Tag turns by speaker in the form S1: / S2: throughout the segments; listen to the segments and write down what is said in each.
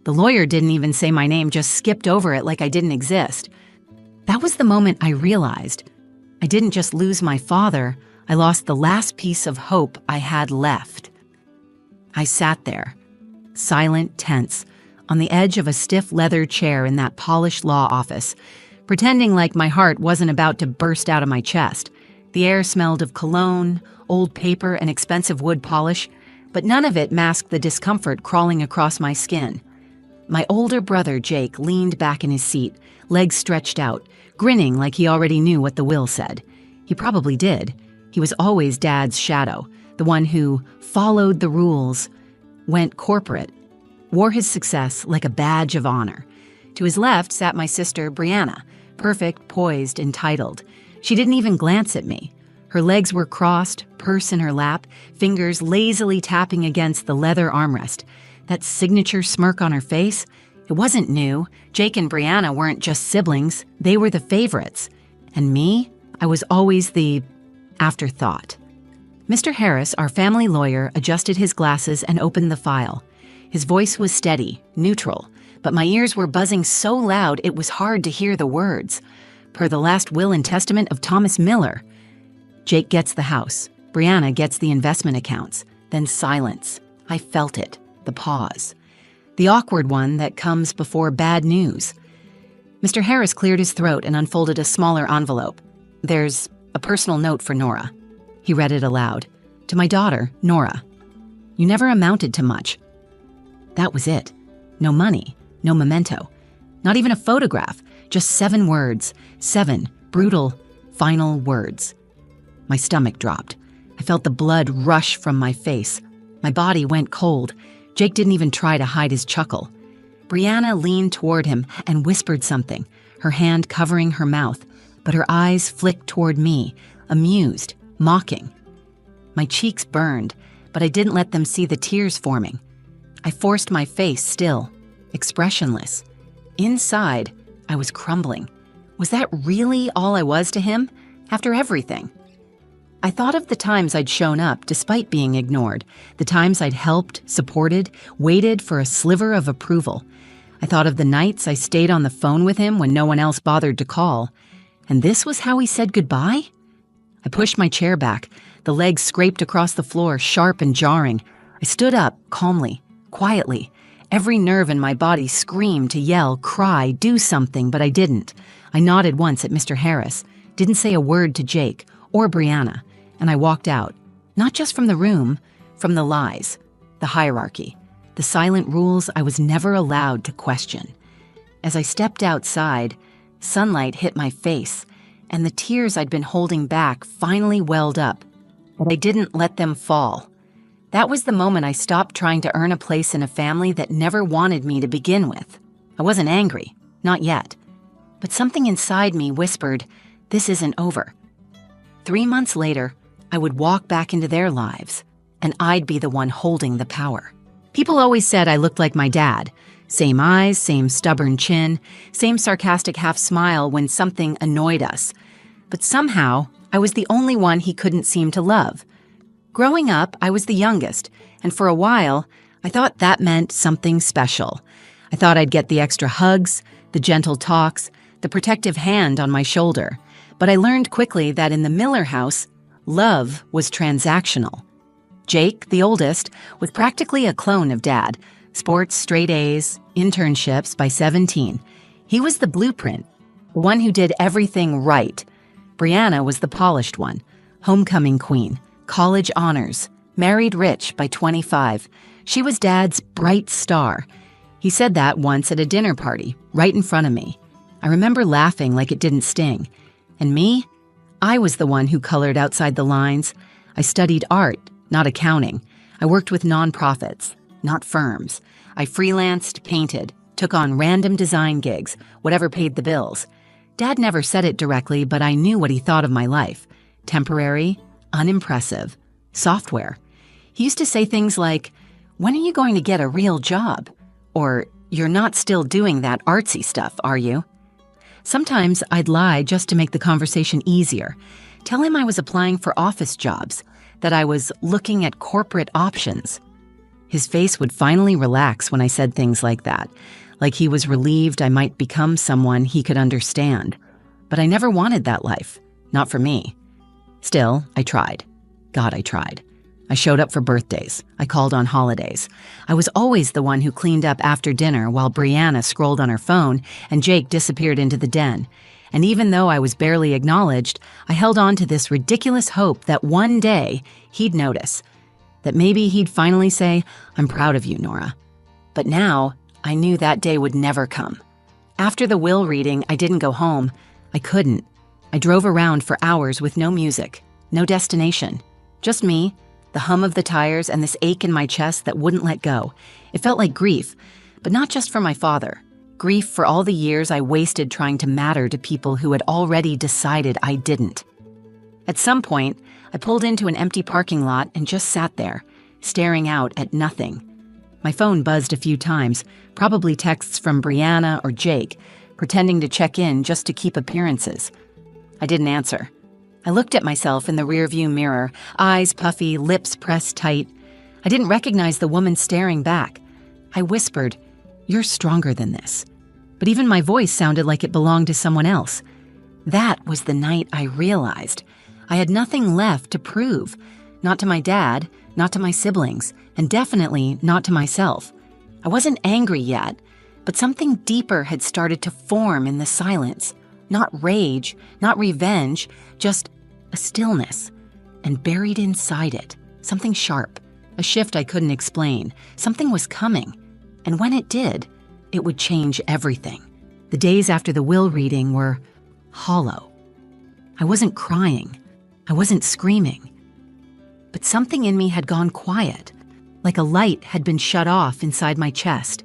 S1: The lawyer didn't even say my name, just skipped over it like I didn't exist. That was the moment I realized I didn't just lose my father, I lost the last piece of hope I had left. I sat there, silent, tense, on the edge of a stiff leather chair in that polished law office, pretending like my heart wasn't about to burst out of my chest. The air smelled of cologne, old paper, and expensive wood polish, but none of it masked the discomfort crawling across my skin. My older brother, Jake, leaned back in his seat, legs stretched out, grinning like he already knew what the will said. He probably did. He was always Dad's shadow, the one who followed the rules, went corporate, wore his success like a badge of honor. To his left sat my sister, Brianna, perfect, poised, entitled. She didn't even glance at me. Her legs were crossed, purse in her lap, fingers lazily tapping against the leather armrest. That signature smirk on her face, it wasn't new. Jake and Brianna weren't just siblings, they were the favorites. And me, I was always the afterthought. Mr. Harris, our family lawyer, adjusted his glasses and opened the file. His voice was steady, neutral, but my ears were buzzing so loud it was hard to hear the words. Per the last will and testament of Thomas Miller. Jake gets the house. Brianna gets the investment accounts. Then silence. I felt it. The pause. The awkward one that comes before bad news. Mr. Harris cleared his throat and unfolded a smaller envelope. There's a personal note for Nora. He read it aloud. To my daughter, Nora. You never amounted to much. That was it. No money, no memento, not even a photograph, just 7 words, 7 brutal, final words. My stomach dropped. I felt the blood rush from my face. My body went cold. Jake didn't even try to hide his chuckle. Brianna leaned toward him and whispered something, her hand covering her mouth, but her eyes flicked toward me, amused, mocking. My cheeks burned, but I didn't let them see the tears forming. I forced my face still, expressionless. Inside, I was crumbling. Was that really all I was to him, after everything? I thought of the times I'd shown up despite being ignored, the times I'd helped, supported, waited for a sliver of approval. I thought of the nights I stayed on the phone with him when no one else bothered to call. And this was how he said goodbye? I pushed my chair back. The legs scraped across the floor, sharp and jarring. I stood up, calmly, quietly. Every nerve in my body screamed to yell, cry, do something, but I didn't. I nodded once at Mr. Harris, didn't say a word to Jake or Brianna, and I walked out. Not just from the room, from the lies, the hierarchy, the silent rules I was never allowed to question. As I stepped outside, sunlight hit my face, and the tears I'd been holding back finally welled up, but I didn't let them fall. That was the moment I stopped trying to earn a place in a family that never wanted me to begin with. I wasn't angry, not yet. But something inside me whispered, this isn't over. 3 months later, I would walk back into their lives, and I'd be the one holding the power. People always said I looked like my dad. Same eyes, same stubborn chin, same sarcastic half smile when something annoyed us. But somehow, I was the only one he couldn't seem to love. Growing up, I was the youngest, and for a while, I thought that meant something special. I thought I'd get the extra hugs, the gentle talks, the protective hand on my shoulder. But I learned quickly that in the Miller house, love was transactional. Jake, the oldest, was practically a clone of Dad. Sports, straight A's, internships by 17. He was the blueprint, the one who did everything right. Brianna was the polished one, homecoming queen, college honors, married rich by 25. She was Dad's bright star. He said that once at a dinner party, right in front of me. I remember laughing like it didn't sting. And me? I was the one who colored outside the lines. I studied art, not accounting. I worked with nonprofits, not firms. I freelanced, painted, took on random design gigs, whatever paid the bills. Dad never said it directly, but I knew what he thought of my life. Temporary, unimpressive, software. He used to say things like, when are you going to get a real job? Or, you're not still doing that artsy stuff, are you? Sometimes I'd lie just to make the conversation easier. Tell him I was applying for office jobs, that I was looking at corporate options. His face would finally relax when I said things like that, like he was relieved I might become someone he could understand. But I never wanted that life, not for me. Still, I tried. God, I tried. I showed up for birthdays. I called on holidays. I was always the one who cleaned up after dinner while Brianna scrolled on her phone and Jake disappeared into the den. And even though I was barely acknowledged, I held on to this ridiculous hope that one day he'd notice. That maybe he'd finally say, "I'm proud of you, Nora." But now, I knew that day would never come. After the will reading, I didn't go home. I couldn't. I drove around for hours with no music, no destination. Just me, the hum of the tires, and this ache in my chest that wouldn't let go. It felt like grief, but not just for my father. Grief for all the years I wasted trying to matter to people who had already decided I didn't. At some point, I pulled into an empty parking lot and just sat there, staring out at nothing. My phone buzzed a few times, probably texts from Brianna or Jake, pretending to check in just to keep appearances. I didn't answer. I looked at myself in the rearview mirror, eyes puffy, lips pressed tight. I didn't recognize the woman staring back. I whispered, "You're stronger than this." But even my voice sounded like it belonged to someone else. That was the night I realized I had nothing left to prove. Not to my dad, not to my siblings, and definitely not to myself. I wasn't angry yet, but something deeper had started to form in the silence. Not rage, not revenge, just a stillness. And buried inside it, something sharp, a shift I couldn't explain. Something was coming. And when it did, it would change everything. The days after the will reading were hollow. I wasn't crying. I wasn't screaming. But something in me had gone quiet, like a light had been shut off inside my chest.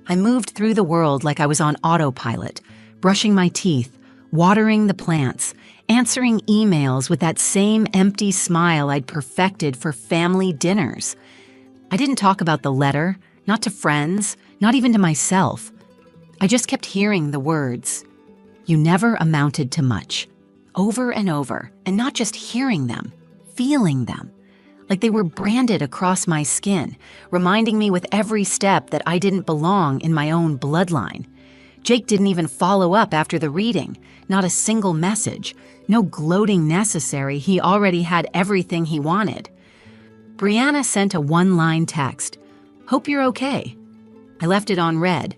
S1: I moved through the world like I was on autopilot, brushing my teeth, watering the plants, answering emails with that same empty smile I'd perfected for family dinners. I didn't talk about the letter, not to friends, not even to myself. I just kept hearing the words, "You never amounted to much," over and over, and not just hearing them, feeling them, like they were branded across my skin, reminding me with every step that I didn't belong in my own bloodline. Jake didn't even follow up after the reading, not a single message, no gloating necessary. He already had everything he wanted. Brianna sent a one-line text, "Hope you're okay." I left it on read.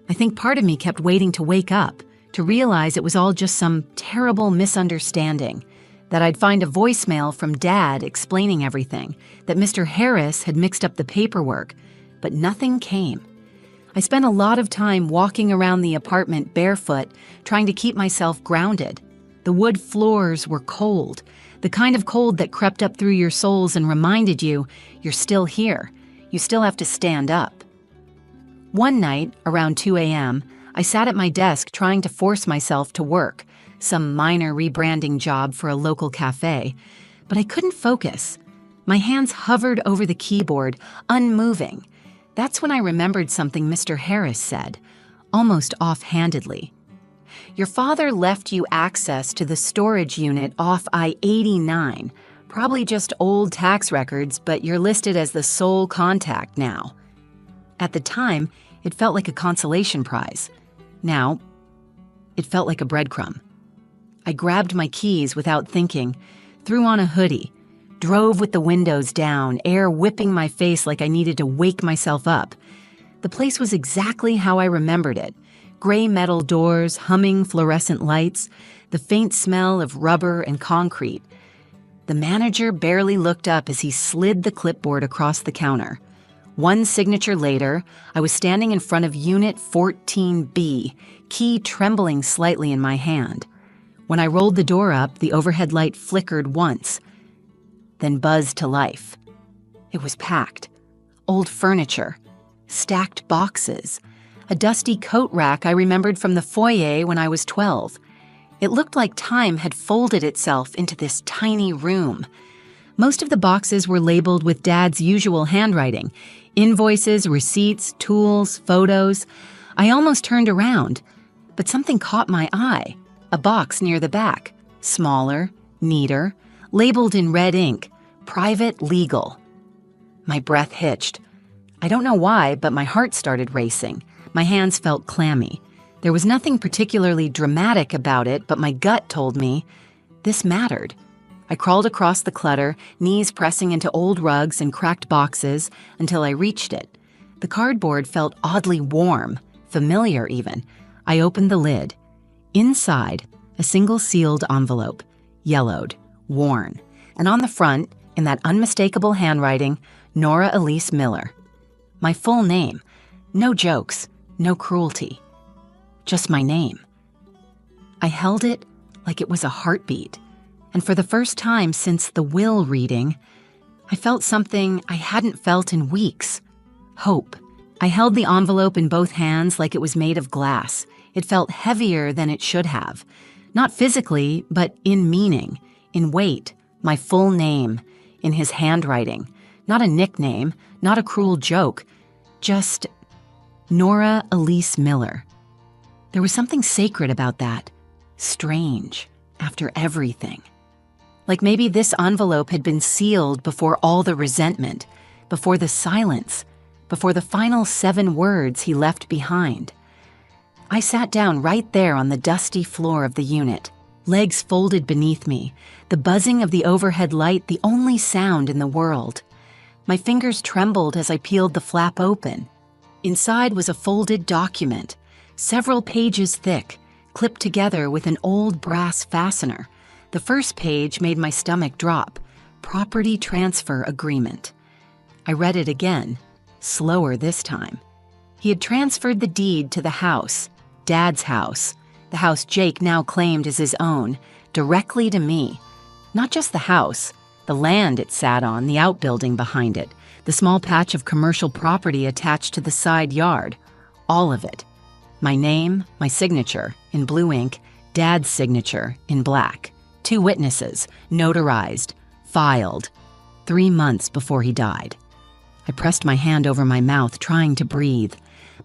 S1: I think part of me kept waiting to wake up, to realize it was all just some terrible misunderstanding, that I'd find a voicemail from Dad explaining everything, that Mr. Harris had mixed up the paperwork, but nothing came. I spent a lot of time walking around the apartment barefoot, trying to keep myself grounded. The wood floors were cold, the kind of cold that crept up through your soles and reminded you, you're still here. You still have to stand up. One night, around 2 a.m., I sat at my desk trying to force myself to work, some minor rebranding job for a local cafe, but I couldn't focus. My hands hovered over the keyboard, unmoving. That's when I remembered something Mr. Harris said, almost offhandedly. "Your father left you access to the storage unit off I-89. Probably just old tax records, but you're listed as the sole contact now." At the time, it felt like a consolation prize. Now, it felt like a breadcrumb. I grabbed my keys without thinking, threw on a hoodie, drove with the windows down, air whipping my face like I needed to wake myself up. The place was exactly how I remembered it. Gray metal doors, humming fluorescent lights, the faint smell of rubber and concrete. The manager barely looked up as he slid the clipboard across the counter. One signature later, I was standing in front of Unit 14B, key trembling slightly in my hand. When I rolled the door up, the overhead light flickered once, then buzzed to life. It was packed. Old furniture, stacked boxes, a dusty coat rack I remembered from the foyer when I was 12. It looked like time had folded itself into this tiny room. Most of the boxes were labeled with Dad's usual handwriting: invoices, receipts, tools, photos. I almost turned around, but something caught my eye. A box near the back, smaller, neater, labeled in red ink, "Private Legal." My breath hitched. I don't know why, but my heart started racing. My hands felt clammy. There was nothing particularly dramatic about it, but my gut told me this mattered. I crawled across the clutter, knees pressing into old rugs and cracked boxes, until I reached it. The cardboard felt oddly warm, familiar even. I opened the lid. Inside, a single sealed envelope, yellowed, worn, and on the front, in that unmistakable handwriting, Nora Elise Miller. My full name. No jokes, no cruelty. Just my name. I held it like it was a heartbeat, and for the first time since the will reading, I felt something I hadn't felt in weeks. Hope. I held the envelope in both hands like it was made of glass. It felt heavier than it should have. Not physically, but in meaning, in weight, my full name, in his handwriting. Not a nickname, not a cruel joke, just Nora Elise Miller. There was something sacred about that. Strange, after everything. Like maybe this envelope had been sealed before all the resentment, before the silence, before the final 7 words he left behind. I sat down right there on the dusty floor of the unit, legs folded beneath me, the buzzing of the overhead light the only sound in the world. My fingers trembled as I peeled the flap open. Inside was a folded document, several pages thick, clipped together with an old brass fastener. The first page made my stomach drop. Property transfer agreement. I read it again, slower this time. He had transferred the deed to the house, Dad's house, the house Jake now claimed as his own, directly to me. Not just the house, the land it sat on, the outbuilding behind it, the small patch of commercial property attached to the side yard, all of it. My name, my signature, in blue ink, Dad's signature, in black. 2 witnesses, notarized, filed, 3 months before he died. I pressed my hand over my mouth, trying to breathe.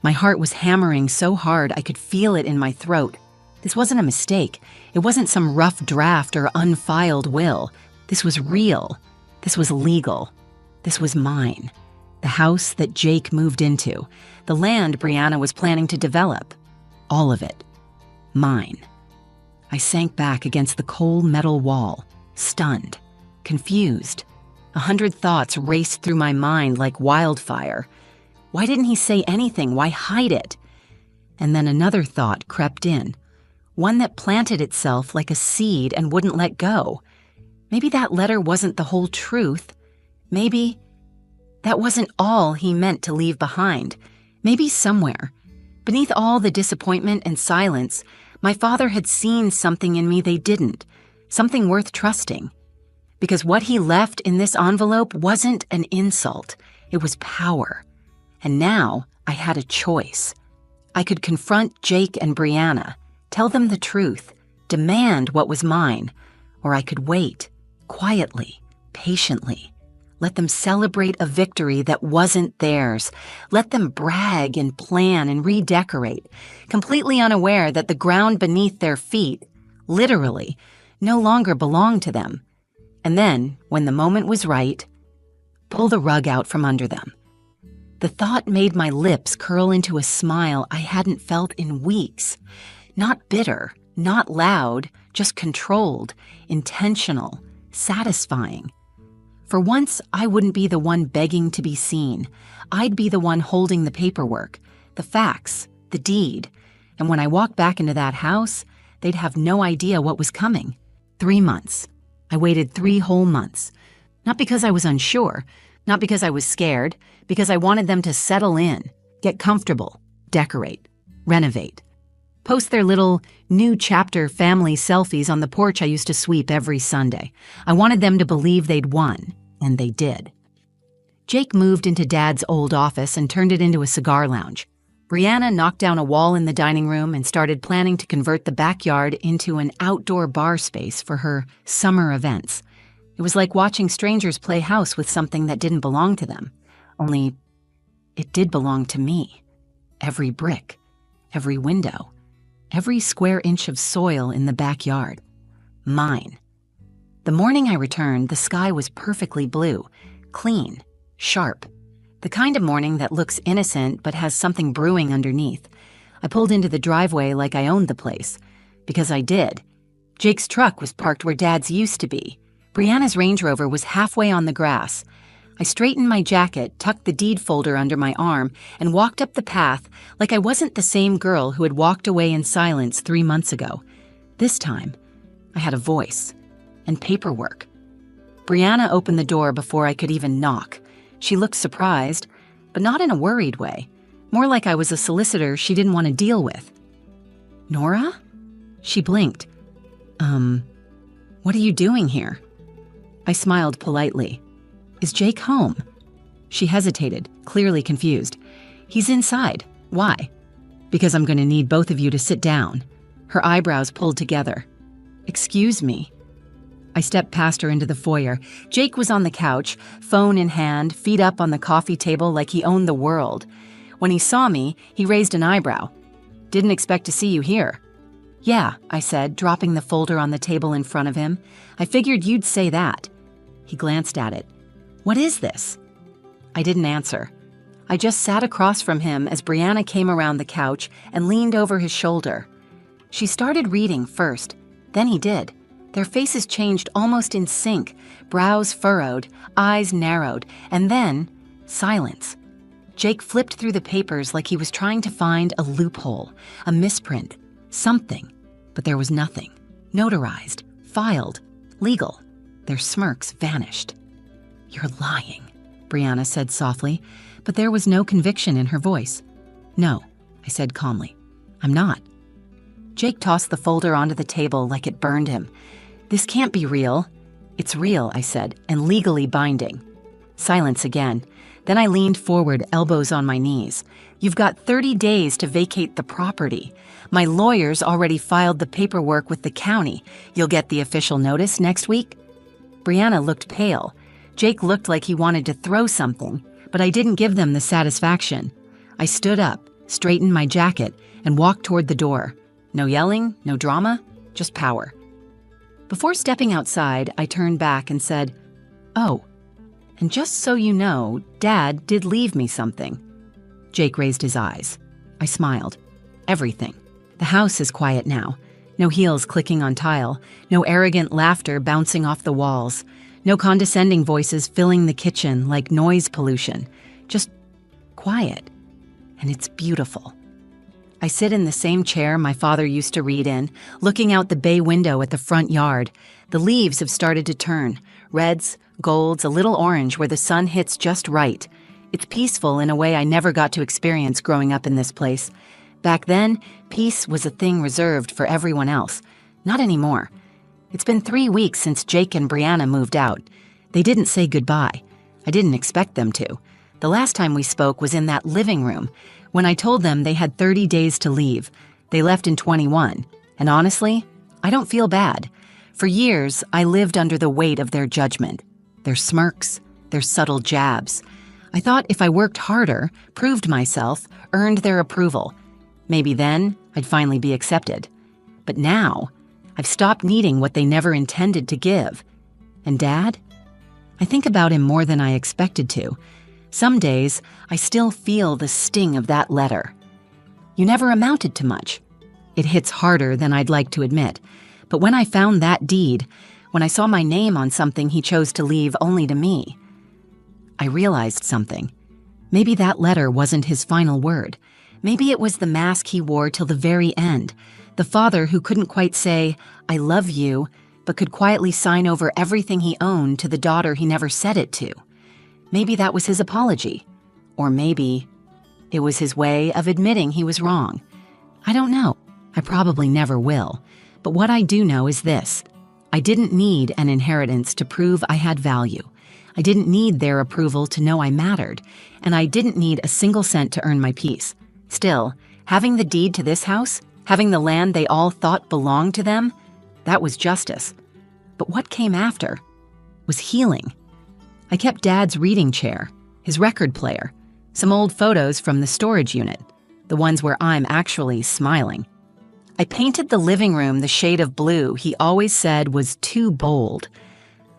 S1: My heart was hammering so hard I could feel it in my throat. This wasn't a mistake. It wasn't some rough draft or unfiled will. This was real. This was legal. This was mine. The house that Jake moved into. The land Brianna was planning to develop. All of it. Mine. I sank back against the cold metal wall, stunned, confused. 100 thoughts raced through my mind like wildfire. Why didn't he say anything? Why hide it? And then another thought crept in, one that planted itself like a seed and wouldn't let go. Maybe that letter wasn't the whole truth. Maybe that wasn't all he meant to leave behind. Maybe somewhere, beneath all the disappointment and silence, my father had seen something in me they didn't, something worth trusting. Because what he left in this envelope wasn't an insult, it was power. And now I had a choice. I could confront Jake and Brianna, tell them the truth, demand what was mine, or I could wait, quietly, patiently. Let them celebrate a victory that wasn't theirs. Let them brag and plan and redecorate, completely unaware that the ground beneath their feet, literally, no longer belonged to them. And then, when the moment was right, pull the rug out from under them. The thought made my lips curl into a smile I hadn't felt in weeks. Not bitter, not loud, just controlled, intentional, satisfying. For once, I wouldn't be the one begging to be seen. I'd be the one holding the paperwork, the facts, the deed. And when I walked back into that house, they'd have no idea what was coming. 3 months. I waited 3 whole months. Not because I was unsure, not because I was scared, because I wanted them to settle in, get comfortable, decorate, renovate. Post their little new chapter family selfies on the porch I used to sweep every Sunday. I wanted them to believe they'd won, and they did. Jake moved into Dad's old office and turned it into a cigar lounge. Brianna knocked down a wall in the dining room and started planning to convert the backyard into an outdoor bar space for her summer events. It was like watching strangers play house with something that didn't belong to them. Only, it did belong to me. Every brick, every window, every square inch of soil in the backyard. Mine. The morning I returned, the sky was perfectly blue, clean, sharp. The kind of morning that looks innocent but has something brewing underneath. I pulled into the driveway like I owned the place. Because I did. Jake's truck was parked where Dad's used to be. Brianna's Range Rover was halfway on the grass. I straightened my jacket, tucked the deed folder under my arm, and walked up the path like I wasn't the same girl who had walked away in silence 3 months ago. This time, I had a voice and paperwork. Brianna opened the door before I could even knock. She looked surprised, but not in a worried way. More like I was a solicitor she didn't want to deal with. Nora? She blinked. What are you doing here? I smiled politely. Is Jake home? She hesitated, clearly confused. He's inside. Why? Because I'm going to need both of you to sit down. Her eyebrows pulled together. Excuse me. I stepped past her into the foyer. Jake was on the couch, phone in hand, feet up on the coffee table like he owned the world. When he saw me, he raised an eyebrow. Didn't expect to see you here. Yeah, I said, dropping the folder on the table in front of him. I figured you'd say that. He glanced at it. What is this? I didn't answer. I just sat across from him as Brianna came around the couch and leaned over his shoulder. She started reading first, then he did. Their faces changed almost in sync, brows furrowed, eyes narrowed, and then silence. Jake flipped through the papers like he was trying to find a loophole, a misprint, something, but there was nothing. Notarized, filed, legal. Their smirks vanished. You're lying, Brianna said softly, but there was no conviction in her voice. No, I said calmly. I'm not. Jake tossed the folder onto the table like it burned him. This can't be real. It's real, I said, and legally binding. Silence again. Then I leaned forward, elbows on my knees. You've got 30 days to vacate the property. My lawyers already filed the paperwork with the county. You'll get the official notice next week. Brianna looked pale. Jake looked like he wanted to throw something, but I didn't give them the satisfaction. I stood up, straightened my jacket, and walked toward the door. No yelling, no drama, just power. Before stepping outside, I turned back and said, "Oh, and just so you know, Dad did leave me something." Jake raised his eyes. I smiled. Everything. The house is quiet now. No heels clicking on tile. No arrogant laughter bouncing off the walls. No condescending voices filling the kitchen like noise pollution. Just quiet. And it's beautiful. I sit in the same chair my father used to read in, looking out the bay window at the front yard. The leaves have started to turn. Reds, golds, a little orange where the sun hits just right. It's peaceful in a way I never got to experience growing up in this place. Back then, peace was a thing reserved for everyone else. Not anymore. It's been 3 weeks since Jake and Brianna moved out. They didn't say goodbye. I didn't expect them to. The last time we spoke was in that living room, when I told them they had 30 days to leave. They left in 21. And honestly, I don't feel bad. For years, I lived under the weight of their judgment. Their smirks, their subtle jabs. I thought if I worked harder, proved myself, earned their approval, maybe then I'd finally be accepted. But now, I've stopped needing what they never intended to give. And Dad? I think about him more than I expected to. Some days, I still feel the sting of that letter. You never amounted to much. It hits harder than I'd like to admit. But when I found that deed, when I saw my name on something he chose to leave only to me, I realized something. Maybe that letter wasn't his final word. Maybe it was the mask he wore till the very end. The father who couldn't quite say, "I love you," but could quietly sign over everything he owned to the daughter he never said it to. Maybe that was his apology. Or maybe it was his way of admitting he was wrong. I don't know. I probably never will. But what I do know is this. I didn't need an inheritance to prove I had value. I didn't need their approval to know I mattered. And I didn't need a single cent to earn my peace. Still, having the deed to this house, having the land they all thought belonged to them, that was justice. But what came after was healing. I kept Dad's reading chair, his record player, some old photos from the storage unit, the ones where I'm actually smiling. I painted the living room the shade of blue he always said was too bold.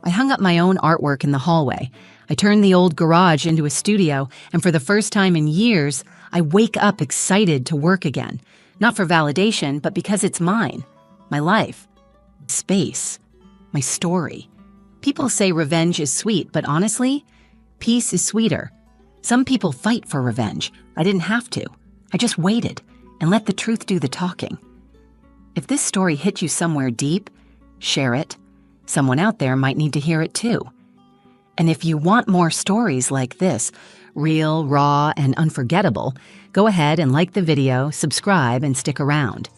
S1: I hung up my own artwork in the hallway. I turned the old garage into a studio, and for the first time in years, I wake up excited to work again. Not for validation, but because it's mine. My life. Space. My story. People say revenge is sweet, but honestly, peace is sweeter. Some people fight for revenge. I didn't have to. I just waited and let the truth do the talking. If this story hit you somewhere deep, share it. Someone out there might need to hear it too. And if you want more stories like this, real, raw, and unforgettable, go ahead and like the video, subscribe, and stick around.